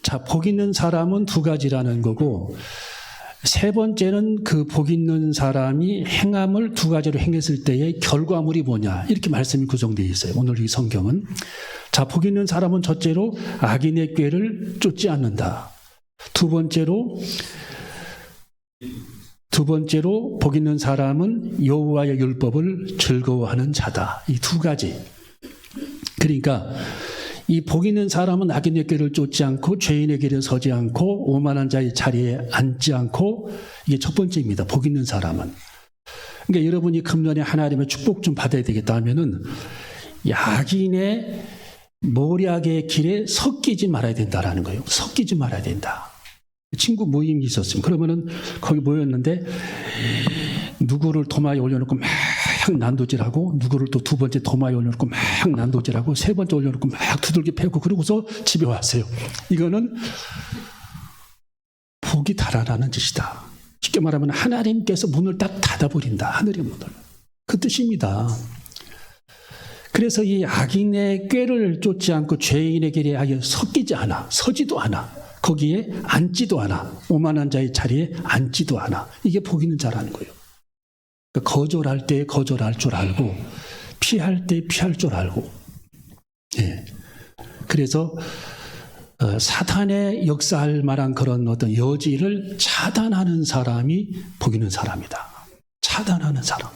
자, 복 있는 사람은 두 가지라는 거고, 세 번째는 그 복 있는 사람이 행함을 두 가지로 행했을 때의 결과물이 뭐냐, 이렇게 말씀이 구성되어 있어요. 오늘 이 성경은. 자, 복 있는 사람은 첫째로 악인의 꾀를 쫓지 않는다. 두 번째로 복 있는 사람은 여호와의 율법을 즐거워하는 자다. 이 두 가지. 그러니까 이 복 있는 사람은 악인의 꾀를 쫓지 않고 죄인의 길에 서지 않고 오만한 자의 자리에 앉지 않고, 이게 첫 번째입니다. 복 있는 사람은. 그러니까 여러분이 금년에 하나님의 축복 좀 받아야 되겠다 하면은 악인의 모략의 길에 섞이지 말아야 된다라는 거예요. 섞이지 말아야 된다. 친구 모임이 있었어요. 그러면은 거기 모였는데 누구를 도마에 올려놓고 막 난도질하고, 누구를 또 두 번째 도마에 올려놓고 막 난도질하고, 세 번째 올려놓고 막 두들겨 패고, 그러고서 집에 왔어요. 이거는 복이 달아나는 짓이다. 쉽게 말하면 하나님께서 문을 딱 닫아버린다. 하늘의 문을. 그 뜻입니다. 그래서 이 악인의 꾀를 쫓지 않고 죄인의 길에 아예 섞이지 않아. 서지도 않아. 거기에 앉지도 않아. 오만한 자의 자리에 앉지도 않아. 이게 복 있는 자라는 거예요. 거절할 때 거절할 줄 알고, 피할 때 피할 줄 알고. 예. 그래서 사탄의 역사할 만한 그런 어떤 여지를 차단하는 사람이 복 있는 사람이다. 차단하는 사람.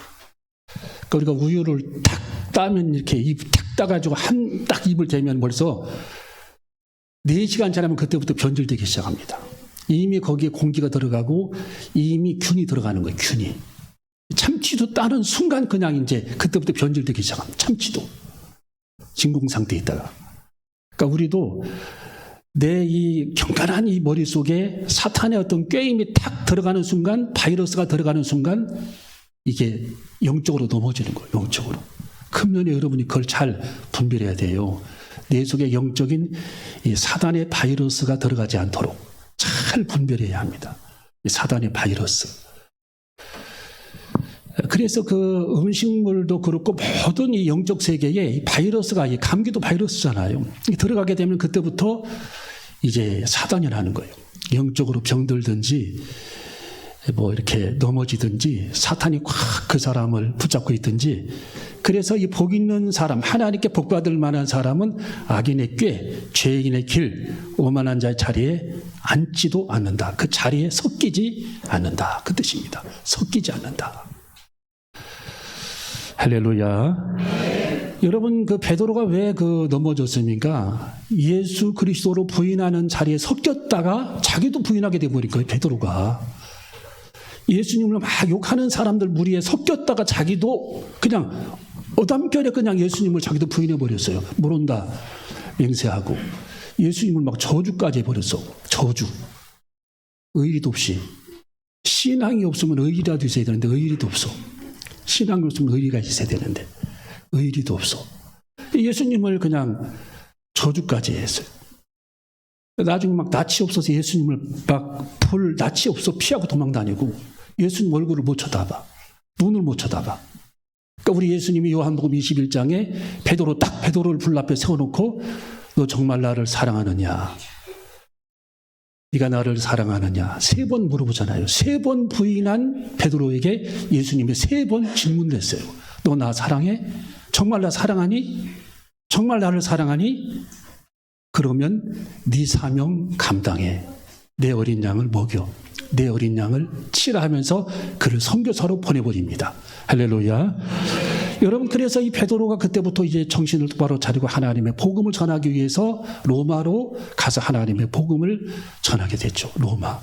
그러니까 우리가 우유를 탁 따면 이렇게 입 탁 따가지고 딱 입을 대면 벌써 4시간 지나면 그때부터 변질되기 시작합니다. 이미 거기에 공기가 들어가고 이미 균이 들어가는 거예요. 균이. 참치도 따는 순간 그냥 이제 그때부터 변질되기 시작합니다. 참치도. 진공 상태에 있다가. 그러니까 우리도 내 이 경건한 이 머릿속에 사탄의 어떤 꾀임이 탁 들어가는 순간, 바이러스가 들어가는 순간 이게 영적으로 넘어지는 거예요. 영적으로. 금년에 여러분이 그걸 잘 분별해야 돼요. 내 속에 영적인 이 사단의 바이러스가 들어가지 않도록 잘 분별해야 합니다. 이 사단의 바이러스. 그래서 그 음식물도 그렇고 모든 이 영적 세계에 이 바이러스가, 이 감기도 바이러스잖아요. 들어가게 되면 그때부터 이제 사단이라는 거예요. 영적으로 병들든지 뭐 이렇게 넘어지든지 사탄이 꽉 그 사람을 붙잡고 있든지. 그래서 이 복 있는 사람, 하나님께 복 받을 만한 사람은 악인의 꾀, 죄인의 길, 오만한 자의 자리에 앉지도 않는다. 그 자리에 섞이지 않는다. 그 뜻입니다. 섞이지 않는다. 할렐루야. 네. 여러분, 그 베드로가 왜 넘어졌습니까? 예수 그리스도로 부인하는 자리에 섞였다가 자기도 부인하게 돼버린 거예요. 베드로가. 예수님을 막 욕하는 사람들 무리에 섞였다가 자기도 그냥 어담결에 그냥 예수님을 자기도 부인해버렸어요. 모른다 맹세하고. 예수님을 막 저주까지 해버렸어. 저주. 의리도 없이. 신앙이 없으면 의리라도 있어야 되는데 의리도 없어. 신앙이 없으면 의리가 있어야 되는데 의리도 없어. 예수님을 그냥 저주까지 했어요. 나중에 막 낯이 없어서 예수님을 막 낯이 없어 피하고 도망다니고, 예수님 얼굴을 못 쳐다봐. 눈을 못 쳐다봐. 그러니까 우리 예수님이 요한복음 21장에 베드로를 불 앞에 세워놓고 너 정말 나를 사랑하느냐? 네가 나를 사랑하느냐? 3번 물어보잖아요. 3번 부인한 베드로에게 예수님이 3번 질문을 했어요. 너 나 사랑해? 정말 나 사랑하니? 정말 나를 사랑하니? 그러면 네 사명 감당해. 내 어린 양을 먹여. 내 어린 양을 치라 하면서 그를 선교사로 보내버립니다. 할렐루야. 여러분, 그래서 이 베드로가 그때부터 이제 정신을 똑바로 차리고 하나님의 복음을 전하기 위해서 로마로 가서 하나님의 복음을 전하게 됐죠. 로마.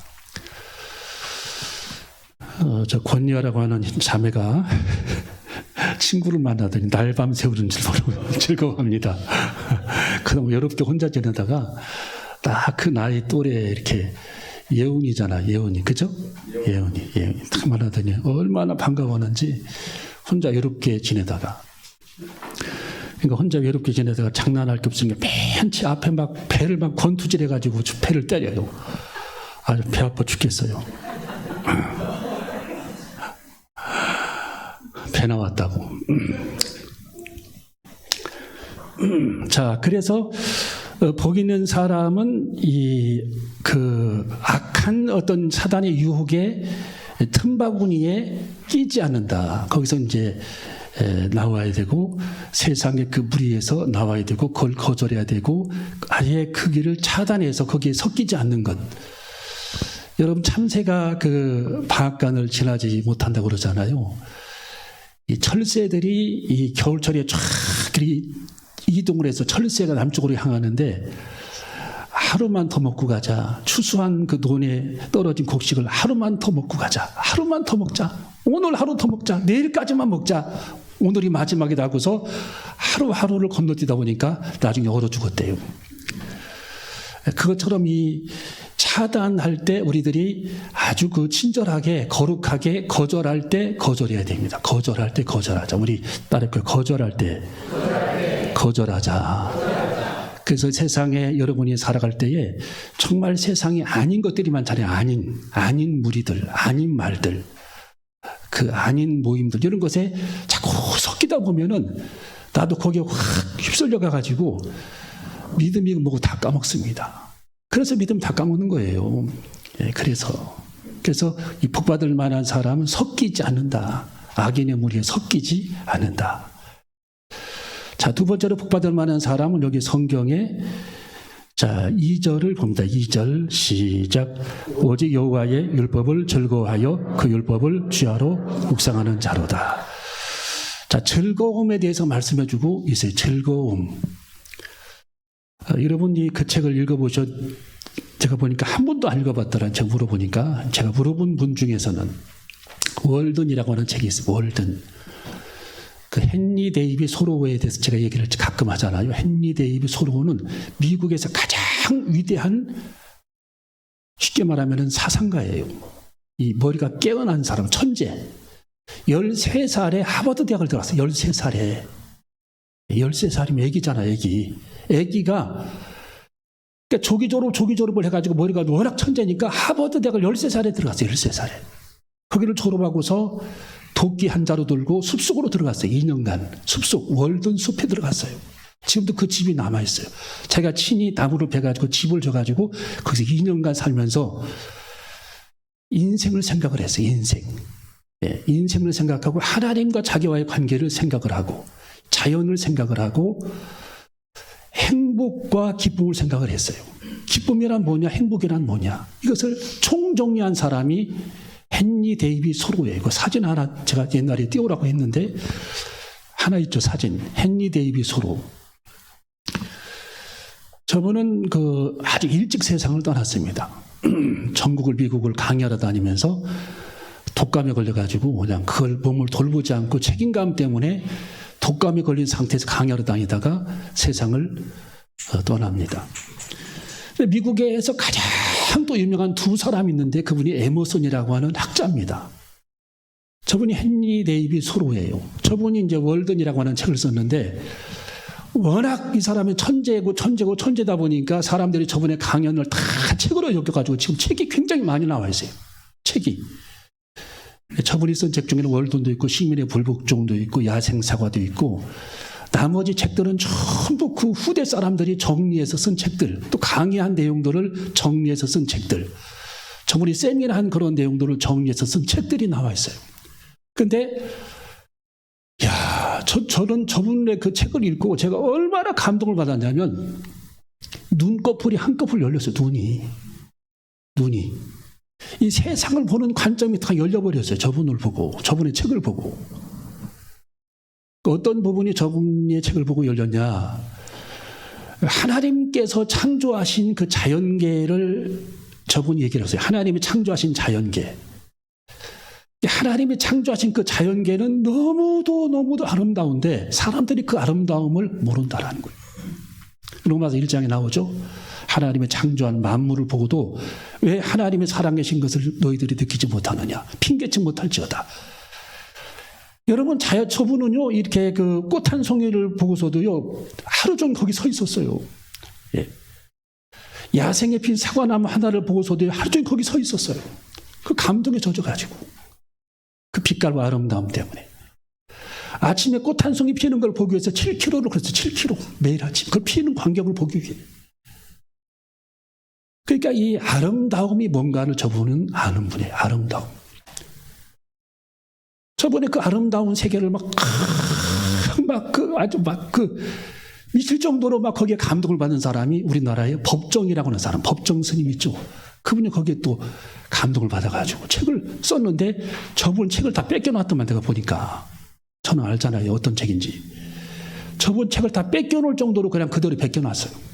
저 권리아라고 하는 자매가 친구를 만나더니 날밤 새우는 줄 모르고 즐거워합니다. 그럼 외롭게 혼자 지내다가 딱 그 나이 또래 이렇게 예언이잖아. 예언이. 그죠? 예언이 딱 만나더니 얼마나 반가워하는지 혼자 외롭게 지내다가, 그러니까 혼자 외롭게 지내다가 장난할 게 없으니까 맨 제 앞에 막 배를 막 권투질해가지고 배를 때려요. 아주 배 아파 죽겠어요. 배 나왔다고. 자, 그래서 복 있는 사람은 그 악한 어떤 사단의 유혹에 틈바구니에 끼지 않는다. 거기서 이제 나와야 되고 세상의 그 무리에서 나와야 되고 그걸 거절해야 되고 아예 그 길을 차단해서 거기에 섞이지 않는 것. 여러분 참새가 그 방앗간을 지나지 못한다고 그러잖아요. 이 철새들이 이 겨울철에 쫙 이동을 해서 철새가 남쪽으로 향하는데 하루만 더 먹고 가자. 추수한 그 논에 떨어진 곡식을 하루만 더 먹고 가자. 하루만 더 먹자. 오늘 하루 더 먹자. 내일까지만 먹자. 오늘이 마지막이다 하고서 하루하루를 건너뛰다 보니까 나중에 얼어 죽었대요. 그것처럼 이 차단할 때 우리들이 아주 그 친절하게 거룩하게 거절할 때 거절해야 됩니다. 거절할 때 거절하자. 우리 따르게 거절할 때 거절하자. 그래서 세상에 여러분이 살아갈 때에 정말 세상이 아닌 것들이 많잖아요. 아닌 무리들, 아닌 말들, 그 아닌 모임들 이런 것에 자꾸 섞이다 보면은 나도 거기에 확 휩쓸려 가가지고 믿음이 뭐고 다 까먹습니다. 그래서 믿음 다 까먹는 거예요. 예, 그래서 이 복받을 만한 사람은 섞이지 않는다. 악인의 무리에 섞이지 않는다. 자, 두 번째로 복받을 만한 사람은 여기 성경에 자, 2절을 봅니다. 2절 시작. 오직 여호와의 율법을 즐거워하여 그 율법을 주야로 묵상하는 자로다. 자, 즐거움에 대해서 말씀해 주고 있어요. 즐거움. 여러분이 그 책을 읽어보셨, 제가 보니까 한 번도 안 읽어봤더라. 제가 물어보니까 제가 물어본 분 중에서는 월든이라고 하는 책이 있어요. 월든. 그 헨리 데이비 소로우에 대해서 제가 얘기를 가끔 하잖아요. 헨리 데이비 소로우는 미국에서 가장 위대한, 쉽게 말하면 사상가예요. 이 머리가 깨어난 사람, 천재. 13살에 하버드 대학을 들어갔어요. 13살에. 13살이면 애기잖아, 애기. 애기가 그러니까 조기 졸업을 해가지고 머리가 워낙 천재니까 하버드 대학을 13살에 들어갔어요. 13살에. 거기를 졸업하고서 도끼 한 자루 들고 숲속으로 들어갔어요. 2년간 숲속 월든 숲에 들어갔어요. 지금도 그 집이 남아있어요. 제가 친히 나무를 베가지고 집을 줘가지고 거기서 2년간 살면서 인생을 생각을 했어요. 예, 인생을 생각하고 하나님과 자기와의 관계를 생각을 하고 자연을 생각을 하고 행복과 기쁨을 생각을 했어요. 기쁨이란 뭐냐, 행복이란 뭐냐, 이것을 총정리한 사람이 헨리 데이비 소로예요. 그 사진 하나 제가 옛날에 띄우라고 했는데 하나 있죠, 사진. 헨리 데이비 소로. 저분은 그 아주 일찍 세상을 떠났습니다. 전국을 미국을 강의하러 다니면서 독감에 걸려가지고 그냥 그걸 몸을 돌보지 않고 책임감 때문에 독감에 걸린 상태에서 강의하러 다니다가 세상을 떠납니다. 미국에서 가장 또 유명한 두 사람이 있는데 그분이 에머슨이라고 하는 학자입니다. 저분이 헨리 데이비 소로예요. 저분이 이제 월든이라고 하는 책을 썼는데 워낙 이 사람이 천재다 보니까 사람들이 저분의 강연을 다 책으로 엮여가지고 지금 책이 굉장히 많이 나와 있어요. 책이. 저분이 쓴 책 중에는 월든도 있고 시민의 불복종도 있고 야생사과도 있고 나머지 책들은 전부 그 후대 사람들이 정리해서 쓴 책들, 또 강의한 내용들을 정리해서 쓴 책들, 저분이 세미나한 그런 내용들을 정리해서 쓴 책들이 나와 있어요. 근데 저는 저분의 그 책을 읽고 제가 얼마나 감동을 받았냐면 눈꺼풀이 한꺼풀 열렸어요. 눈이. 이 세상을 보는 관점이 다 열려버렸어요. 저분을 보고, 저분의 책을 보고. 어떤 부분이 저분의 책을 보고 열렸냐. 하나님께서 창조하신 그 자연계를 저분이 얘기를 했어요. 하나님이 창조하신 자연계. 하나님이 창조하신 그 자연계는 너무도 아름다운데 사람들이 그 아름다움을 모른다라는 거예요. 로마서 1장에 나오죠. 하나님의 창조한 만물을 보고도 왜 하나님의 살아계신 것을 너희들이 느끼지 못하느냐. 핑계치 못할지어다. 여러분, 저분은요, 이렇게 그 꽃 한 송이를 보고서도요, 하루 종일 거기 서 있었어요. 예. 야생에 핀 사과나무 하나를 보고서도 하루 종일 거기 서 있었어요. 그 감동에 젖어가지고. 그 빛깔과 아름다움 때문에. 아침에 꽃 한 송이 피는 걸 보기 위해서 7km를 걸었어요. 7km. 매일 아침. 그걸 피는 광경을 보기 위해. 그러니까 이 아름다움이 뭔가를 저분은 아는 분이에요. 아름다움. 저번에 그 아름다운 세계를 미칠 정도로 막 거기에 감동을 받는 사람이 우리나라의 법정이라고 하는 사람, 법정 스님 있죠. 그분이 거기에 또 감동을 받아가지고 책을 썼는데 저분 책을 다 뺏겨놨더만 내가 보니까. 저는 알잖아요. 어떤 책인지. 저분 책을 다 뺏겨놓을 정도로 그냥 그대로 뺏겨놨어요.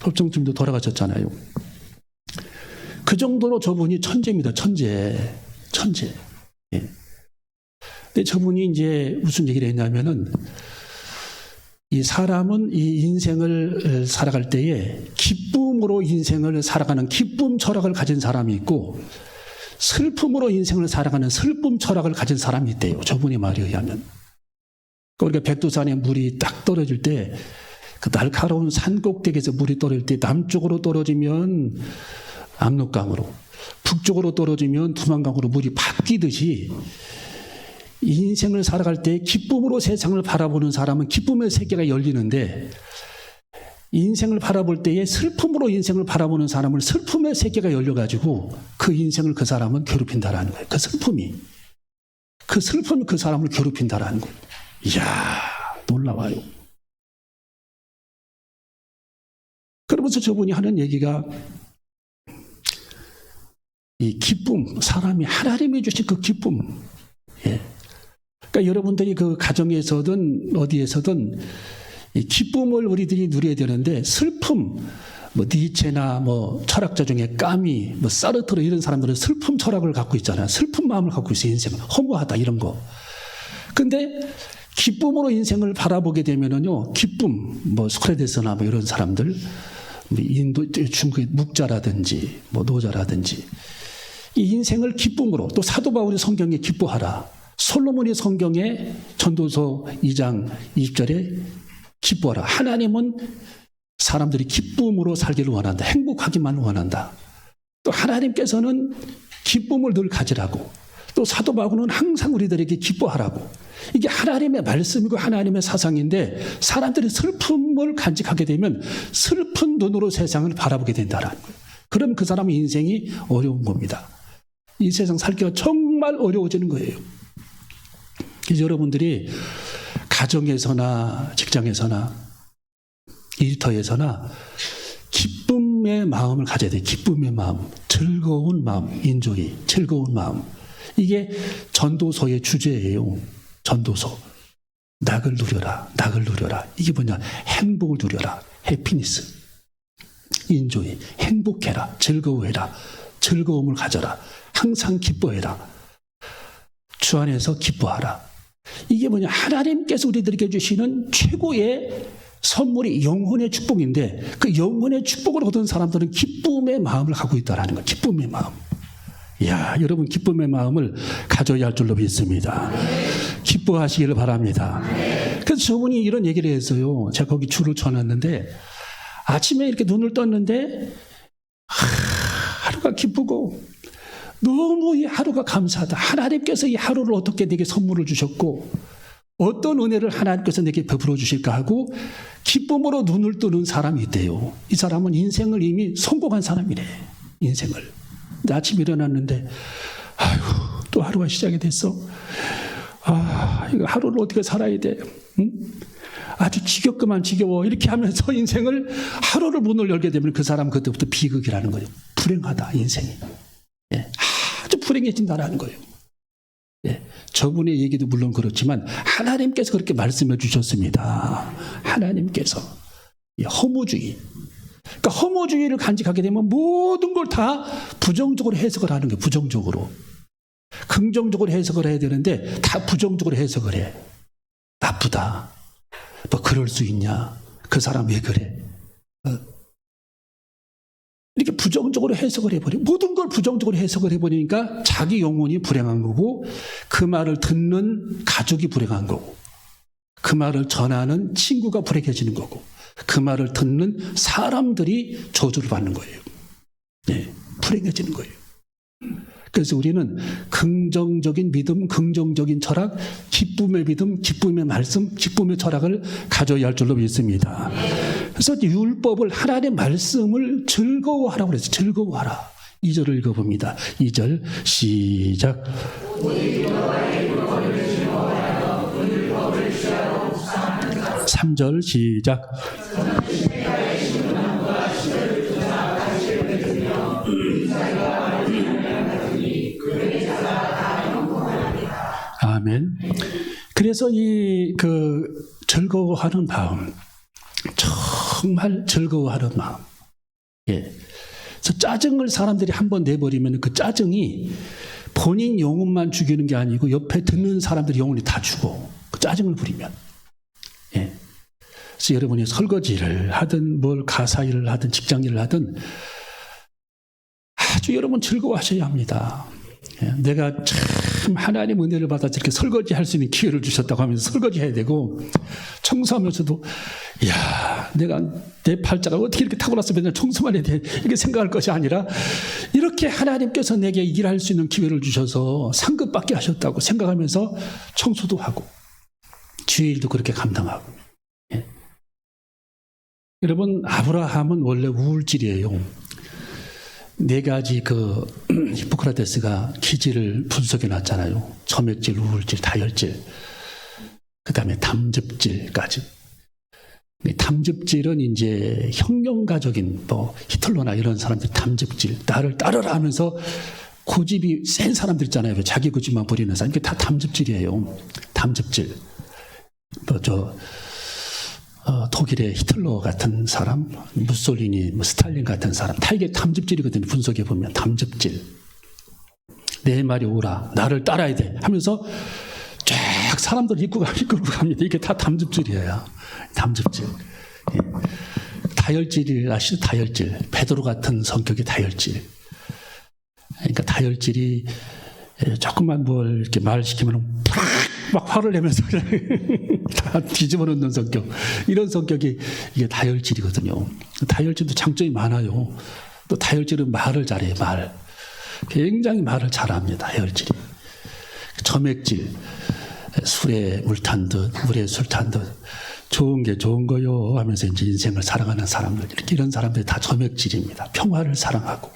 법정 스님도 돌아가셨잖아요. 그 정도로 저분이 천재입니다. 천재. 예. 근데 저분이 이제 무슨 얘기를 했냐면은 이 사람은 이 인생을 살아갈 때에 기쁨으로 인생을 살아가는 기쁨 철학을 가진 사람이 있고 슬픔으로 인생을 살아가는 슬픔 철학을 가진 사람이 있대요. 저분의 말에 의하면. 우리가 백두산에 물이 딱 떨어질 때 그 날카로운 산 꼭대기에서 물이 떨어질 때 남쪽으로 떨어지면 압록강으로, 북쪽으로 떨어지면 두만강으로 물이 바뀌듯이 인생을 살아갈 때 기쁨으로 세상을 바라보는 사람은 기쁨의 세계가 열리는데 인생을 바라볼 때에 슬픔으로 인생을 바라보는 사람은 슬픔의 세계가 열려가지고 그 인생을 그 사람은 괴롭힌다라는 거예요. 그 슬픔이 그 사람을 괴롭힌다라는 거예요. 이야, 놀라워요. 그러면서 저분이 하는 얘기가 이 기쁨, 사람이 하나님이 주신 그 기쁨. 예. 그러니까 여러분들이 그 가정에서든 어디에서든 이 기쁨을 우리들이 누려야 되는데 슬픔, 뭐 니체나 뭐 철학자 중에 까미, 뭐 사르트르 이런 사람들은 슬픔 철학을 갖고 있잖아요. 슬픈 마음을 갖고 있어요. 인생은 허무하다 이런 거. 근데 기쁨으로 인생을 바라보게 되면은요, 기쁨, 뭐 소크라테스나 뭐 이런 사람들, 인도 중국의 묵자라든지 뭐 노자라든지 이 인생을 기쁨으로, 또 사도 바울의 성경에 기뻐하라. 솔로몬의 성경에 전도서 2장 20절에 기뻐하라. 하나님은 사람들이 기쁨으로 살기를 원한다. 행복하기만 원한다. 또 하나님께서는 기쁨을 늘 가지라고. 또 사도 바울은 항상 우리들에게 기뻐하라고. 이게 하나님의 말씀이고 하나님의 사상인데 사람들이 슬픔을 간직하게 되면 슬픈 눈으로 세상을 바라보게 된다는 거예요. 그럼 그 사람의 인생이 어려운 겁니다. 이 세상 살기가 정말 어려워지는 거예요. 그래서 여러분들이 가정에서나 직장에서나 일터에서나 기쁨의 마음을 가져야 돼요. 기쁨의 마음, 즐거운 마음, 인조이, 즐거운 마음. 이게 전도서의 주제예요. 전도서. 낙을 누려라, 낙을 누려라. 이게 뭐냐? 행복을 누려라. 해피니스. 인조이, 행복해라, 즐거워해라, 즐거움을 가져라, 항상 기뻐해라, 주 안에서 기뻐하라. 이게 뭐냐? 하나님께서 우리들에게 주시는 최고의 선물이 영혼의 축복인데 그 영혼의 축복을 얻은 사람들은 기쁨의 마음을 갖고 있다는 거예요. 기쁨의 마음. 이야, 여러분 기쁨의 마음을 가져야 할 줄로 믿습니다. 기뻐하시기를 바랍니다. 그래서 저분이 이런 얘기를 했어요. 제가 거기 줄을 쳐놨는데 아침에 이렇게 눈을 떴는데 하루가 기쁘고 너무 이 하루가 감사하다. 하나님께서 이 하루를 어떻게 내게 선물을 주셨고 어떤 은혜를 하나님께서 내게 베풀어 주실까 하고 기쁨으로 눈을 뜨는 사람이 있대요. 이 사람은 인생을 이미 성공한 사람이래. 인생을. 근데 아침에 일어났는데 아이고 또 하루가 시작이 됐어. 아, 이거 하루를 어떻게 살아야 돼? 응? 아주 지겹구만 지겨워. 이렇게 하면서 인생을 하루를 문을 열게 되면 그 사람 그때부터 비극이라는 거예요. 불행하다 인생이. 예, 아주 불행해진다는 거예요. 예, 저분의 얘기도 물론 그렇지만 하나님께서 그렇게 말씀해 주셨습니다. 하나님께서. 예, 허무주의. 그러니까 허무주의를 간직하게 되면 모든 걸 다 부정적으로 해석을 하는 거예요. 부정적으로. 긍정적으로 해석을 해야 되는데 다 부정적으로 해석을 해. 나쁘다. 뭐 그럴 수 있냐? 그 사람 왜 그래? 이렇게 부정적으로 해석을 해버려. 모든 걸 부정적으로 해석을 해버리니까 자기 영혼이 불행한 거고 그 말을 듣는 가족이 불행한 거고 그 말을 전하는 친구가 불행해지는 거고 그 말을 듣는 사람들이 저주를 받는 거예요. 네, 불행해지는 거예요. 그래서 우리는 긍정적인 믿음, 긍정적인 철학, 기쁨의 믿음, 기쁨의 말씀, 기쁨의 철학을 가져야 할 줄로 믿습니다. 그래서 율법을 하나님의 말씀을 즐거워하라고 그랬어요. 즐거워하라. 2절을 읽어봅니다. 2절 시작. 3절 시작. 아멘. 그래서 즐거워하는 마음, 정말 즐거워하는 마음. 예. 그래서 짜증을 사람들이 한번 내버리면 그 짜증이 본인 영혼만 죽이는 게 아니고 옆에 듣는 사람들 영혼이 다 죽어. 그 짜증을 부리면. 예. 그래서 여러분이 설거지를 하든 뭘 가사 일을 하든 직장 일을 하든 아주 여러분 즐거워하셔야 합니다. 예. 내가 참 하나님 은혜를 받아 이렇게 설거지 할 수 있는 기회를 주셨다고 하면서 설거지 해야 되고, 청소하면서도 이야, 내가 내 팔자가 어떻게 이렇게 타고났으면 맨날 청소만 해야 돼, 이렇게 생각할 것이 아니라 이렇게 하나님께서 내게 일할 수 있는 기회를 주셔서 상급받게 하셨다고 생각하면서 청소도 하고 주의 일도 그렇게 감당하고. 예. 여러분, 아브라함은 원래 우울질이에요. 4가지 히포크라테스가 기질을 분석해 놨잖아요. 점액질, 우울질, 다혈질, 그 다음에 담즙질까지. 담즙질은 이제 혁명가적인 히틀러나 이런 사람들 담즙질, 나를 따르라 하면서 고집이 센 사람들 있잖아요. 왜 자기 고집만 부리는 사람. 이게 다 담즙질이에요. 담즙질. 독일의 히틀러 같은 사람, 무솔리니, 스탈린 같은 사람, 다 이게 담즙질이거든요. 분석해 보면 담즙질. 내 말이 옳아, 나를 따라야 돼 하면서 쫙 사람들 이끌고 갑니다. 이게 다 담즙질이에요. 담즙질. 예. 다혈질이 아시죠? 다혈질. 베드로 같은 성격이 다혈질. 그러니까 다혈질이 조금만 뭘 이렇게 말시키면 막 화를 내면서 그냥 다 뒤집어 놓는 성격. 이런 성격이 이게 다혈질이거든요. 다혈질도 장점이 많아요. 또 다혈질은 말을 잘해요. 말. 굉장히 말을 잘합니다. 다혈질이. 점액질. 술에 물 탄 듯, 물에 술 탄 듯. 좋은 게 좋은 거요 하면서 이제 인생을 살아가는 사람들. 이런 사람들이 다 점액질입니다. 평화를 사랑하고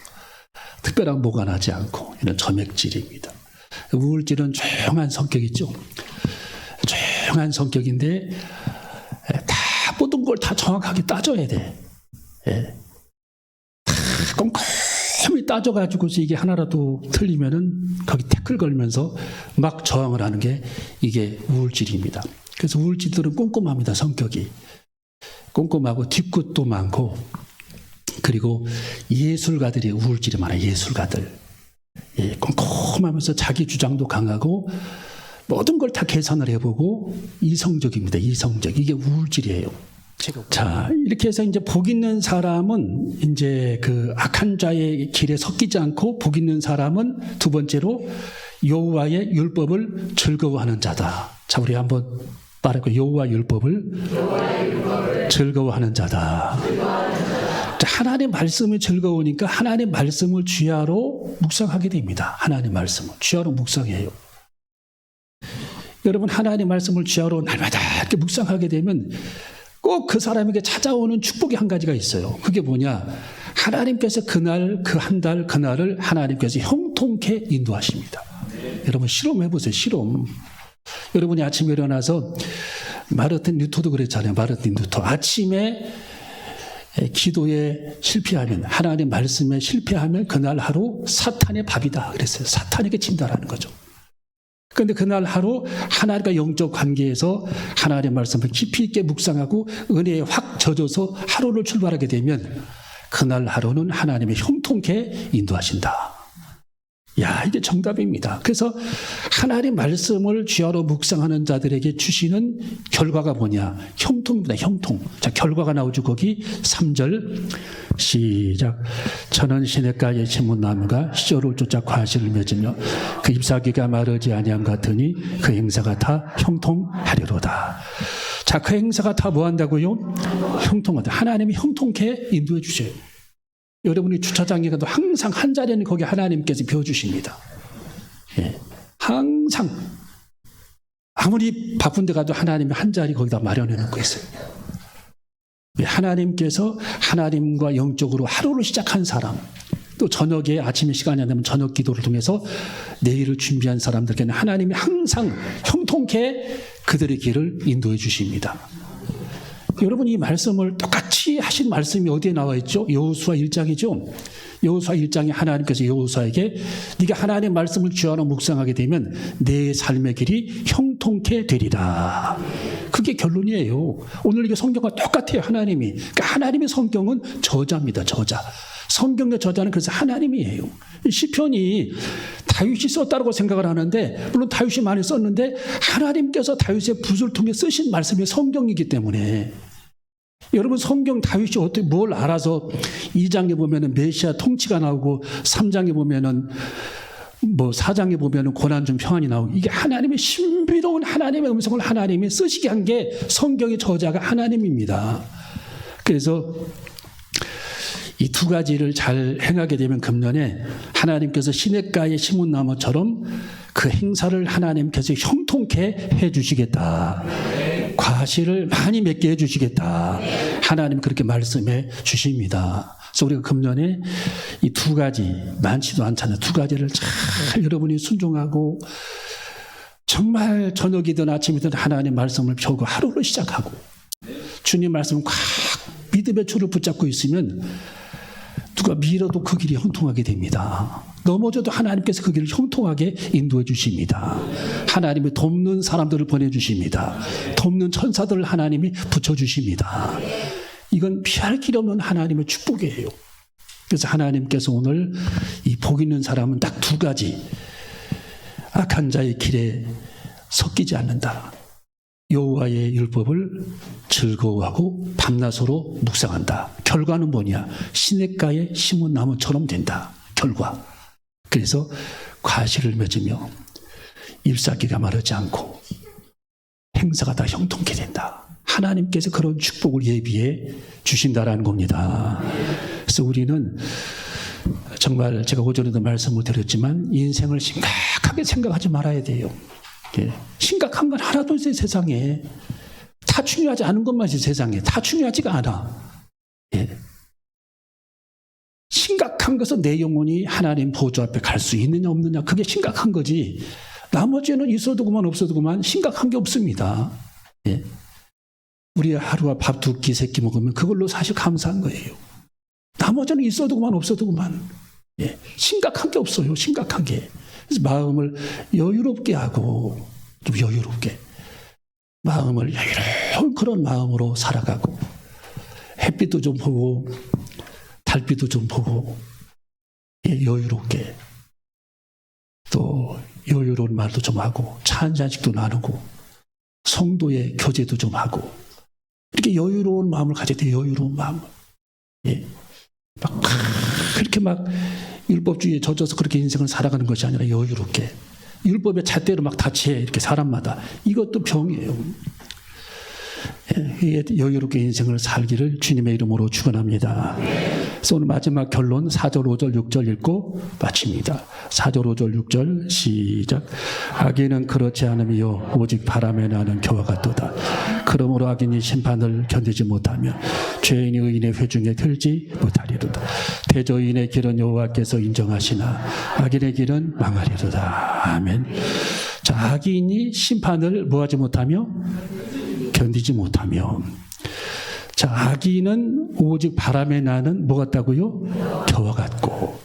특별한 보관하지 않고 이런 점액질입니다. 우울질은 조용한 성격이죠. 조용한 성격인데 다 모든 걸 다 정확하게 따져야 돼. 예. 다 꼼꼼히 따져가지고서 이게 하나라도 틀리면은 거기 태클 걸면서 막 저항을 하는 게 이게 우울질입니다. 그래서 우울질들은 꼼꼼합니다. 성격이 꼼꼼하고 뒤끝도 많고, 그리고 예술가들이 우울질이 많아요. 예술가들. 예, 꼼꼼하면서 자기 주장도 강하고 모든 걸 다 계산을 해보고 이성적입니다. 이성적. 이게 우울질이에요. 자, 이렇게 해서 이제 복 있는 사람은 이제 그 악한 자의 길에 섞이지 않고, 복 있는 사람은 두 번째로 여호와의 율법을 즐거워하는 자다. 자, 우리 한번 말해볼까요? 여호와 율법을 즐거워하는 자다. 자, 하나님의 말씀이 즐거우니까 하나님의 말씀을 주야로 묵상하게 됩니다. 하나님의 말씀을 주야로 묵상해요. 여러분, 하나님의 말씀을 주야로 날마다 이렇게 묵상하게 되면 꼭 그 사람에게 찾아오는 축복이 한 가지가 있어요. 그게 뭐냐? 하나님께서 그날, 그 한 달, 그날을 하나님께서 형통케 인도하십니다. 여러분, 실험해보세요. 실험. 여러분이 아침에 일어나서, 마르틴 루터도 그랬잖아요. 마르틴 루터. 아침에 기도에 실패하면, 하나님 말씀에 실패하면 그날 하루 사탄의 밥이다 그랬어요. 사탄에게 진다라는 거죠. 그런데 그날 하루 하나님과 영적 관계에서 하나님의 말씀을 깊이 있게 묵상하고 은혜에 확 젖어서 하루를 출발하게 되면 그날 하루는 하나님의 형통케 인도하신다. 야, 이게 정답입니다. 그래서 하나님 말씀을 주야로 묵상하는 자들에게 주시는 결과가 뭐냐? 형통입니다. 형통. 자, 결과가 나오죠. 거기 3절 시작. 저는 시냇가의 시몬나무가 시절을 쫓아 과실을 맺으며 그 잎사귀가 마르지 아니함 같으니 그 행사가 다 형통하리로다. 자, 그 행사가 다 뭐 한다고요? 형통하다. 하나님이 형통케 인도해 주셔요. 여러분이 주차장에 가도 항상 한 자리는 거기 하나님께서 비워주십니다. 예. 항상 아무리 바쁜 데 가도 하나님이 한 자리 거기다 마련해 놓고 있어요. 하나님께서 하나님과 영적으로 하루를 시작한 사람, 또 저녁에 아침에 시간이 안 되면 저녁 기도를 통해서 내일을 준비한 사람들에게는 하나님이 항상 형통케 그들의 길을 인도해 주십니다. 여러분, 이 말씀을 똑같이 하신 말씀이 어디에 나와 있죠? 여호수아 1장이죠. 여호수아 1장에 하나님께서 여호수아에게 네가 하나님의 말씀을 주하나 묵상하게 되면 내 삶의 길이 형통케 되리라. 그게 결론이에요. 오늘 이게 성경과 똑같아요. 하나님이. 그러니까 하나님의 성경은 저자입니다. 저자. 성경의 저자는 그래서 하나님이에요. 시편이 다윗이 썼다고 생각을 하는데, 물론 다윗이 많이 썼는데 하나님께서 다윗의 붓을 통해 쓰신 말씀이 성경이기 때문에, 여러분, 성경 다윗이 어떻게 뭘 알아서 2장에 보면은 메시아 통치가 나오고 3장에 보면은 4장에 보면은 고난 중 평안이 나오고, 이게 하나님의 신비로운 하나님의 음성을 하나님이 쓰시게 한 게 성경의 저자가 하나님입니다. 그래서 이 두 가지를 잘 행하게 되면 금년에 하나님께서 시냇가에 심은 나무처럼 그 행사를 하나님께서 형통케 해주시겠다. 과실을 많이 맺게 해주시겠다. 하나님 그렇게 말씀해 주십니다. 그래서 우리가 금년에 이 두 가지, 많지도 않잖아요. 두 가지를 잘 여러분이 순종하고 정말 저녁이든 아침이든 하나님 말씀을 펴고 하루를 시작하고 주님 말씀을 꽉 믿음의 줄을 붙잡고 있으면 누가 밀어도 그 길이 형통하게 됩니다. 넘어져도 하나님께서 그 길을 형통하게 인도해 주십니다. 하나님이 돕는 사람들을 보내주십니다. 돕는 천사들을 하나님이 붙여주십니다. 이건 피할 길 없는 하나님의 축복이에요. 그래서 하나님께서 오늘 이 복 있는 사람은 딱 두 가지, 악한 자의 길에 섞이지 않는다. 여호와의 율법을 즐거워하고 밤낮으로 묵상한다. 결과는 뭐냐? 시냇가에 심은 나무처럼 된다. 결과. 그래서 과실을 맺으며 잎사귀가 마르지 않고 행사가 다 형통케 된다. 하나님께서 그런 축복을 예비해 주신다라는 겁니다. 그래서 우리는 정말 제가 오전에도 말씀을 드렸지만 인생을 심각하게 생각하지 말아야 돼요. 심각한 건 하나도 없어요. 세상에 다 중요하지 않은 것만 있어요. 세상에 다 중요하지가 않아. 심각한 것은 내 영혼이 하나님 보좌 앞에 갈 수 있느냐 없느냐, 그게 심각한 거지. 나머지는 있어도 그만 없어도 그만 심각한 게 없습니다. 우리 하루와 밥 두 끼 세 끼 먹으면 그걸로 사실 감사한 거예요. 나머지는 있어도 그만 없어도 그만. 심각한 게 없어요. 심각한 게. 그래서 마음을 여유롭게 하고, 좀 여유롭게 마음을 여유로운 그런 마음으로 살아가고, 햇빛도 좀 보고 달빛도 좀 보고, 여유롭게 또 여유로운 말도 좀 하고 차 한 잔씩도 나누고 성도의 교제도 좀 하고, 이렇게 여유로운 마음을 가져야 돼요. 여유로운 마음을. 막 그렇게 막 율법주의에 젖어서 그렇게 인생을 살아가는 것이 아니라 여유롭게, 율법의 잣대로 막 다치해 이렇게 사람마다. 이것도 병이에요. 여유롭게 인생을 살기를 주님의 이름으로 축원합니다. 그래서 오늘 마지막 결론 4절 5절 6절 읽고 마칩니다. 4절 5절 6절 시작. 악인은 그렇지 않으며 오직 바람에 나는 겨와 같도다. 그러므로 악인이 심판을 견디지 못하며 죄인이 의인의 회중에 들지 못하리로다. 대저인의 길은 여호와께서 인정하시나 악인의 길은 망하리로다. 아멘. 자, 악인이 심판을 뭐하지 못하며 견디지 못하며, 자, 악인은 오직 바람에 나는 뭐 같다고요? 겨와 같고,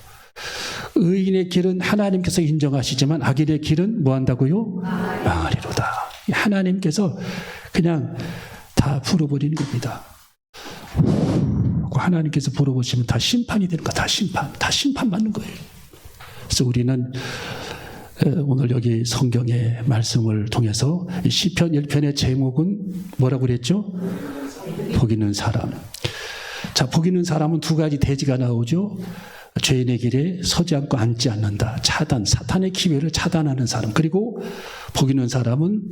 의인의 길은 하나님께서 인정하시지만 악인의 길은 뭐 한다고요? 망하리로다. 하나님께서 그냥 다 풀어버리는 겁니다. 하나님께서 풀어보시면 다 심판이 되는 거야. 다 심판받는 거예요. 그래서 우리는 오늘 여기 성경의 말씀을 통해서 시편 1편의 제목은 뭐라고 그랬죠? 복 있는 사람. 자, 복 있는 사람은 두 가지 대지가 나오죠. 죄인의 길에 서지 않고 앉지 않는다. 차단, 사탄의 기회를 차단하는 사람. 그리고 복 있는 사람은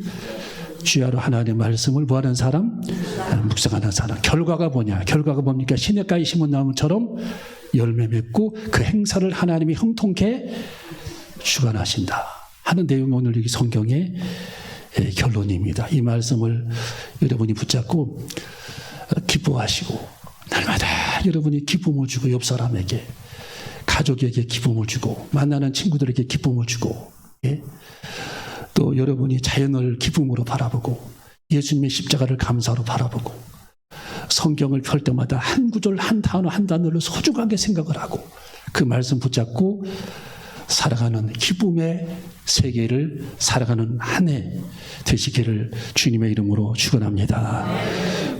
주야로 하나님의 말씀을 뭐하는 사람? 묵상하는 사람. 결과가 뭐냐? 결과가 뭡니까? 시냇가에 심은 나무처럼 열매 맺고 그 행사를 하나님이 형통케 주관하신다 하는 내용이 오늘 여기 성경의 결론입니다. 이 말씀을 여러분이 붙잡고 기뻐 기뻐하시고 날마다 여러분이 기쁨을 주고 옆 사람에게 가족에게 기쁨을 주고 만나는 친구들에게 기쁨을 주고 예? 또 여러분이 자연을 기쁨으로 바라보고 예수님의 십자가를 감사로 바라보고 성경을 펼 때마다 한 구절 한 단어 한 단어를 소중하게 생각을 하고 그 말씀 붙잡고 살아가는 기쁨의 세계를 살아가는 한 해 되시기를 주님의 이름으로 축원합니다.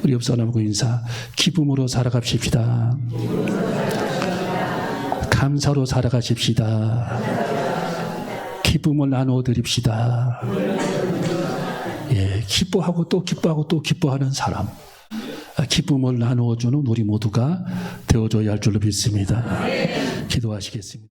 우리 옆 사람하고 인사. 기쁨으로 살아갑시다. 감사로 살아가십시다. 기쁨을 나누어 드립시다. 예, 기뻐하고 또 기뻐하고 또 기뻐하는 사람. 기쁨을 나누어주는 우리 모두가 되어줘야 할 줄로 믿습니다. 기도하시겠습니다.